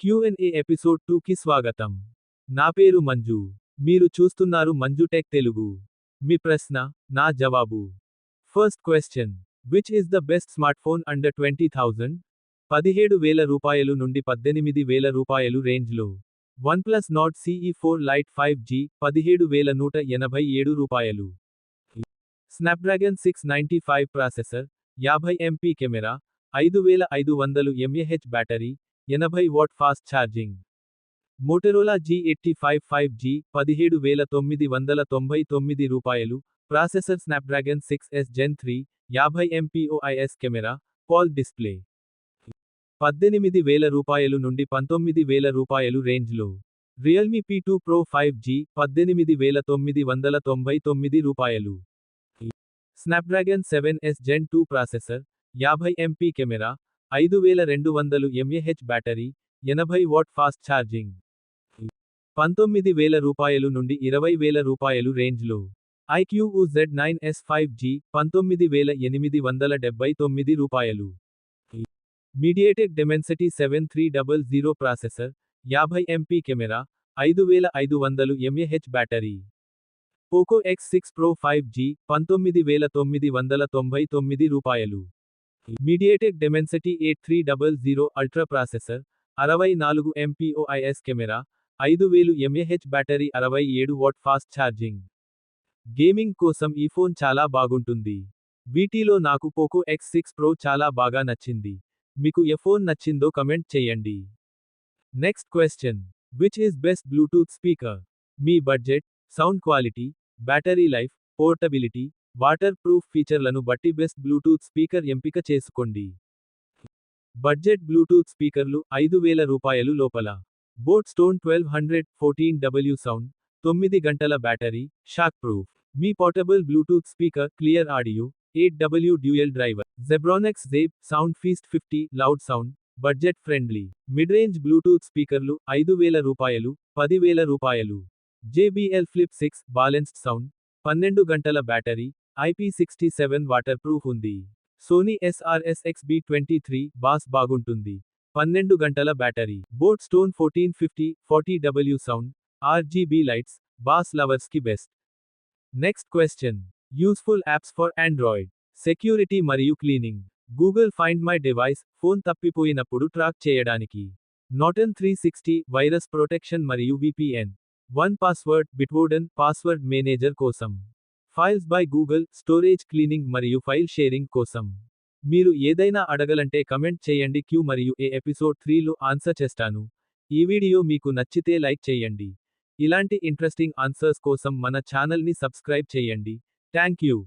Q&A episode 2కి స్వాగతం. నా పేరు మంజు. మీరు చూస్తున్నారు మంజు టెక్ తెలుగు. మీ ప్రశ్న, నా జవాబు. First question. Which is the best smart phone under 20,000? 17,000 రూపాయలు నుండి 18,000 రూపాయలు రేంజ్లో. OnePlus Nord CE4 Lite 5G, 17,187 రూపాయలు. Snapdragon 695 processor, 50 MP camera, 5500 mAh battery, 80 watt fast charging. Motorola G85 5G, 17,999 రూపాయలు, processor Snapdragon 6S Gen 3, 50 MP OIS camera, క్వాల్ display. 18,000 రూపాయలు నుండి 19,000 రూపాయలు రేంజ్లో. రియల్మీ P2 Pro 5G, 18,999 రూపాయలు. Snapdragon 7S Gen 2 processor, 50 MP camera, 5200 mAh battery, 80 watt fast charging. 19,000 రూపాయలు నుండి 20,000 రూపాయలు రేంజ్లో. iQOO Z9s 5G, 19,879 రూపాయలు. MediaTek Dimensity 7300 processor, 50 MP camera, 5500 mAh battery. Poco X6 Pro 5G, 19,999 రూపాయలు. MediaTek Dimensity 8300 ultra processor, 64 MP OIS camera, 5000 mAh battery, 67 what fast charging. Gaming కోసం ఈ phone చాలా బాగుంటుంది. వీటిలో నాకు పోకో X6 Pro చాలా బాగా నచ్చింది. మీకు ఏ ఫోన్ నచ్చిందో కమెంట్ చేయండి. Next question. Which is best Bluetooth speaker? మీ budget, sound quality, battery life, portability, waterproof ఫీచర్లను బట్టి బెస్ట్ బ్లూటూత్ స్పీకర్ ఎంపిక చేసుకోండి. బడ్జెట్ బ్లూటూత్ స్పీకర్లు 5,000 రూపాయలు లోపల. బోట్ స్టోన్ 1200 14W సౌండ్, 9 గంటల బ్యాటరీ, షాక్ ప్రూఫ్. మీ portable Bluetooth speaker clear audio, 8W dual driver. Zebronics Zeb sound feast 50 loud sound, budget friendly. Mid range Bluetooth స్పీకర్లు 5,000 రూపాయలు, 10,000 రూపాయలు. JBL Flip 6 బాలెన్స్డ్ సౌండ్, 12 గంటల battery, IP67 waterproof ఉంది. Sony SRS XB23 bass బాగుంటుంది, 12 గంటల battery. BoAt stone 1450 40W sound, RGB lights, bass lovers కి best. Next question. Useful apps for Android. Security మరియు cleaning. Google find my device, phone తప్పిపోయినప్పుడు track చేయడానికి. Norton 360 virus protection మరియు VPN. One password Bitwarden password manager కోసం. Files by Google storage cleaning మరియు file sharing కోసం. మీరు ఏదైనా అడగలంటే కమెంట్ చేయండి, Q మరియు A ఎపిసోడ్ 3లో ఆన్సర్ చేస్తాను. ఈ వీడియో మీకు నచ్చితే లైక్ చేయండి. ఇలాంటి ఇంట్రెస్టింగ్ ఆన్సర్స్ కోసం మన ఛానల్ని సబ్స్క్రైబ్ చేయండి. Thank you.